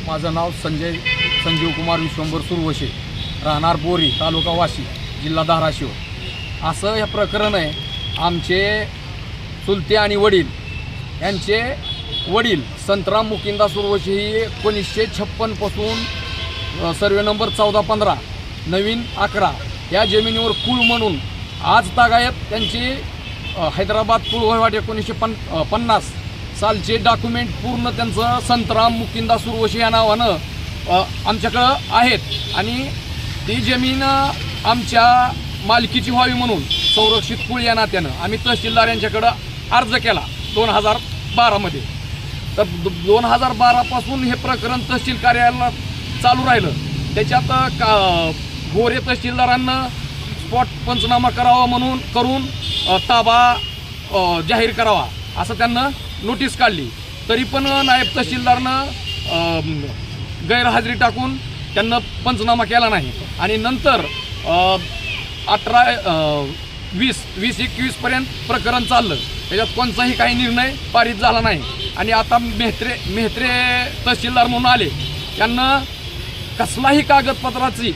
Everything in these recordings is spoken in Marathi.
माझं नाव संजीव कुमार विश्वंभर सुरवशे, राहणार बोरी, तालुका वाशी, जिल्हा धाराशिव. असं हे प्रकरण आहे. आमचे चुलते आणि वडील यांचे वडील संतराम मुकिंदा सुरवशे ही 1956 पासून सर्वे नंबर 14-15 नवीन 11 या जमिनीवर कुळ म्हणून आज तागायत त्यांची हैदराबाद कुळ वहिवाट 1950 सालचे डॉक्युमेंट पूर्ण त्यांचं संतराम मुकिंदा सुरवशे या नावानं आमच्याकडं आहेत. आणि ती जमीन आमच्या मालकीची व्हावी म्हणून संरक्षित कुळ या नात्यानं आम्ही तहसीलदार यांच्याकडं अर्ज केला 2012मध्ये. तर 2012 पासून हे प्रकरण तहसील कार्यालयाला चालू राहिलं. त्याच्यात गोरे तहसीलदारांना स्पॉट पंचनामा करावा म्हणून करून ताबा जाहीर करावा असं त्यांना नोटीस काढली. तरी पण नायब तहसीलदारनं गैरहजेरी टाकून त्यांना पंचनामा केला नाही. आणि नंतर 2021 पर्यंत प्रकरण चाललं. त्याच्यात कोणताही काही निर्णय पारित झाला नाही. आणि आता मेहत्रे तहसीलदार म्हणून आले. त्यांना कसलाही कागदपत्राची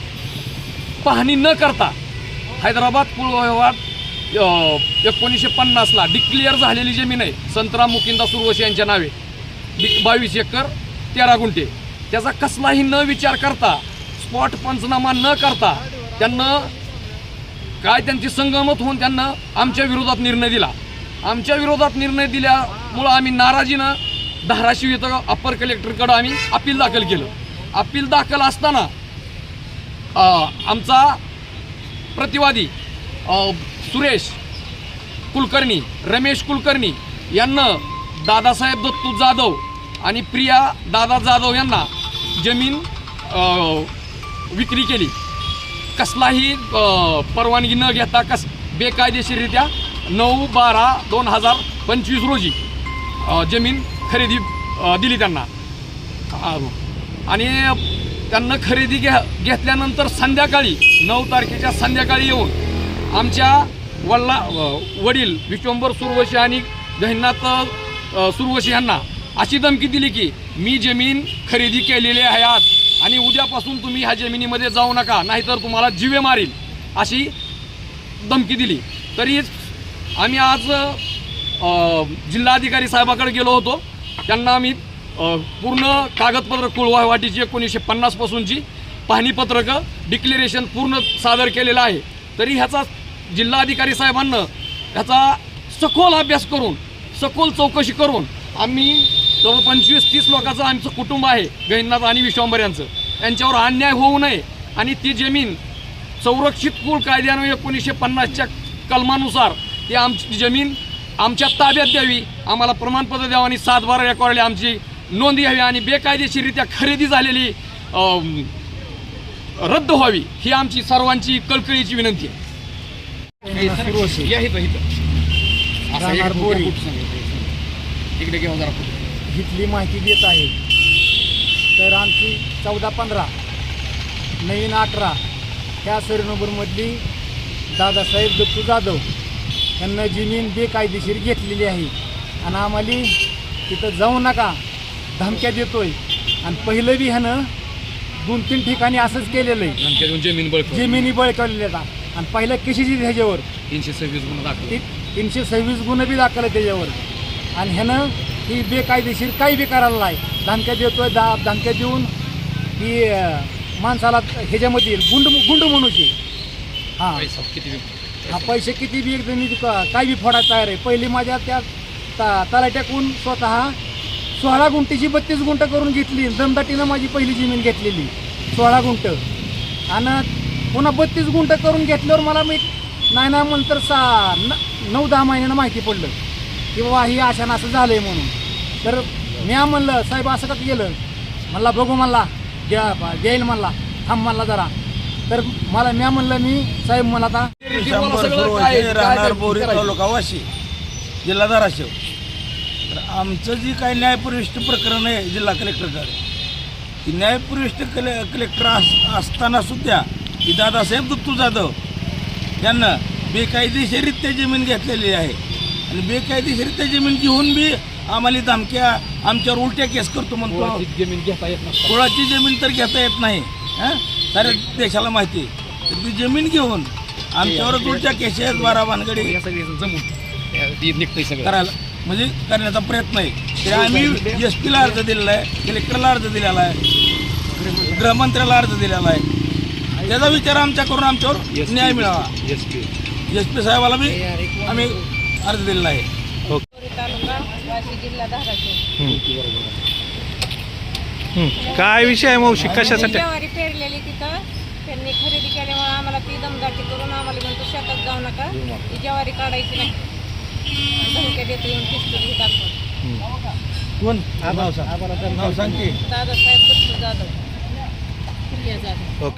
पाहणी न करता हैदराबाद कुळ वहिवाट 1950ला डिक्लेअर झालेली जमीन आहे संतराम मुकिंदा सुरवशे यांच्या नावे 22 एकर 13 गुंठे. त्याचा कसलाही न विचार करता स्पॉट पंचनामा न करता त्यांना त्यांची संगनमत होऊन त्यांना आमच्या विरोधात निर्णय दिला. आमच्या विरोधात निर्णय दिल्यामुळं आम्ही नाराजीनं धाराशिव इथं अप्पर कलेक्टरकडं आम्ही अपील दाखल केलं. अपील दाखल असताना आमचा प्रतिवादी सुरेश कुलकर्णी, रमेश कुलकर्णी यांना दादासाहेब दत्तू जाधव आणि प्रिया दादा जाधव यांना जमीन विक्री केली. कसलाही परवानगी न घेता बेकायदेशीररित्या 9/12/2025 रोजी जमीन खरेदी दिली त्यांना. आणि त्यांना खरेदी घेतल्यानंतर संध्याकाळी 9 तारखेच्या संध्याकाळी येऊन आमच्या वडील विश्वंभर सुरवशे आणि गहिनाथ सुरवशे यांना अशी धमकी दिली की मी जमीन खरेदी केलेली आहे आज आणि उद्यापासून तुम्ही ह्या जमिनीमध्ये जाऊ नका, नाहीतर तुम्हाला जीवे मारील अशी धमकी दिली. तरी आम्ही आज जिल्हाधिकारी साहेबाकडे गेलो होतो. त्यांना आम्ही पूर्ण कागदपत्र कुळ वहिवाटीची 1950 पासूनची पाहणीपत्रकं डिक्लेरेशन पूर्ण सादर केलेलं आहे. तरी ह्याचा जिल्हाधिकारी साहेबांना ह्याचा सखोल अभ्यास करून सखोल चौकशी करून आम्ही जवळ 25-30 लोकांचं आमचं कुटुंब आहे गहिनाथ आणि विश्वंभर यांच्यावर अन्याय होऊ नये आणि ती जमीन संरक्षित कुळ कायद्यानं 1950च्या कलमानुसार ती आमची जमीन आमच्या ताब्यात द्यावी, आम्हाला प्रमाणपत्र द्यावं आणि 7/12 रेकॉर्डली आमची नोंद घ्यावी आणि बेकायदेशीररित्या खरेदी झालेली रद्द व्हावी ही आमची सर्वांची कळकळीची विनंती आहे. इथली माहिती देत आहे. तर आमची 14-15 नवीन 11 ह्या सर्व नंबरमधली दादासाहेब दत्तू जाधव यांना जमीन बेकायदेशीर घेतलेली आहे आणि आम्हाला तिथं जाऊ नका धमक्या देतोय. आणि पहिलं बी ह्यानं 2-3 ठिकाणी असंच केलेलं आहे. जमिनी बळकावलेल्या आणि पहिल्या कशीची ह्याच्यावर 326 गुन्हे बी दाखल आहे त्याच्यावर. आणि ह्यानं ही बेकायदेशीर काही बी करायला नाही, धमक्या देतोय. धमक्या देऊन ही माणसाला ह्याच्यामध्ये गुंड म्हणूची. हां पैसे किती बी एकदम काही बी फोडायला तयार आहे. पहिली माझ्या त्या तलाट्याकून स्वतः 16 गुंठेची 32 गुंठ करून घेतली. दमदाटीनं माझी पहिली जमीन घेतलेली 16 गुंठ आणि पुन्हा 32 गुंठ करून घेतल्यावर मला मी नाही नंतर 9-10 महिन्यानं माहिती पडलं की बाबा ही अशानं असं झालं आहे म्हणून. तर मी म्हणलं साहेब असं का केलं, म्हणला बघू म्हणला देईल म्हणला, थांब म्हणला जरा. तर मला म्हणलं मी साहेब मला आता राहणार बोरी तालुका वाशी जिल्हा धाराशिव. तर आमचं जी काही न्यायप्रविष्ट प्रकरण आहे जिल्हा कलेक्टरकडे, ती न्यायप्रविष्ट कलेक्टर असताना सुद्धा की दादासाहेब दत्तू जाधव यांना बेकायदेशीररित्या जमीन घेतलेली आहे आणि बेकायदेशीररित्या जमीन घेऊन बी आम्हाला धमक्या, आमच्यावर उलट्या केस करतो म्हणतो. कोणाची जमीन घेता येत नसतं. कोणाची जमीन तर घेता येत नाही. हां, साऱ्या देशाला माहिती आहे. तर ती जमीन घेऊन आमच्यावरच उलट्या केस आहेत, बारा भानगडी या सगळी जमून निघतंय सगळं. करायला म्हणजे करण्याचा प्रयत्न आहे. ते आम्ही एस पीला अर्ज दिलेला आहे, कलेक्टरला अर्ज दिलेला आहे, गृहमंत्र्याला अर्ज दिलेला आहे. त्याचा विचार आमच्या करून आमच्यावर न्याय मिळावा. एस पी साहेबाला बी आम्ही अर्ज दिलेला आहे. तालुका वाशी जिल्हा धाराशिव. काय विषय आहे मावशी, कशासाठी? ज्वारी पेरलेली तिथं त्यांनी खरेदी केल्यामुळे आम्हाला ती दमदाटी करून आम्हाला म्हणतो शेतात जाऊ नका, ती ज्वारी काढायची नाही. धमक्या देतो येऊन पिस्तूल हे दाखवून. कोण नाव सांग की. दादासाहेब दत्तू जाधव, प्रिया जाधव.